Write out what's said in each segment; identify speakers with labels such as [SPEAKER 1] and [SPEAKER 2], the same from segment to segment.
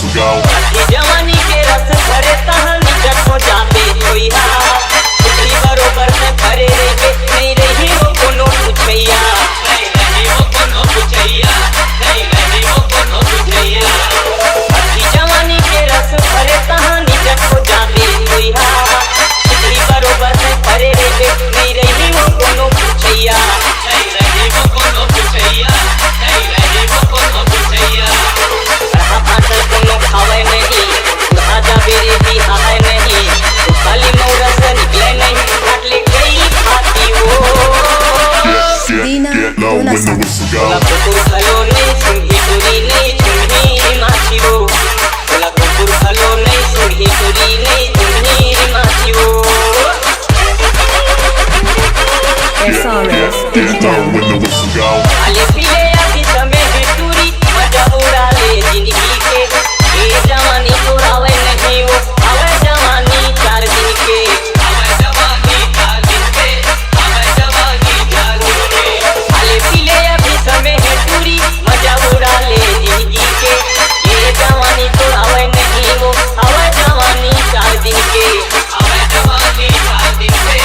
[SPEAKER 1] जवानी के रस भरे कहानी जखो जाबे होइहा कुछ बरोबर से भरे रहे नहीं रही वो कोनो पूछैया नहीं रही वो कोनो पूछैया नहीं रही वो कोनो पूछैया जवानी के रस भरे कहानी जखो जाबे होइहा कुछ बरोबर से भरे रहे नहीं रही वो कोनो पूछैया नहीं रही वो कोनो पूछैया नहीं रही वो कोनो पूछैया कोनो खावे नहीं उड़ा जाबे रे भी हाय नहीं तो खाली मौरा से निकले नहीं काटले गई खाती वो
[SPEAKER 2] Dina
[SPEAKER 1] बोला कुकुर खलो नहीं सुनही चोरी नहीं चुनही माछी वो बोला कुकुर खलो नहीं सुनही चोरी नहीं चुनही माछी वो
[SPEAKER 2] SRS Digital
[SPEAKER 1] आले पीले आती समय है टूरी मजा उड़ा ले जिंदगी के ये जवानी तोड़ावे नहीं वो आवे जवानी 4 दिन के आवे जवानी 4 दिन के आवे जवानी 4 दिन के आले पीले अभी समय है टूरी मजा उड़ा ले जिंदगी के ये जवानी तोड़ावे नहीं वो आवे जवानी 4 दिन के आवे जवानी 4 दिन के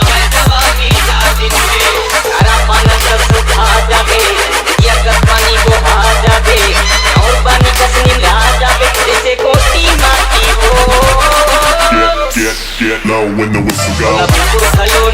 [SPEAKER 1] आवे जवानी 4 दिन के हरा पाना सब सुखा जावे या पानी को आ जावे और पानी कसनी ला जावे जैसे कोटी माटी हो
[SPEAKER 3] Get low when the whistle go.
[SPEAKER 1] कुकुर खलो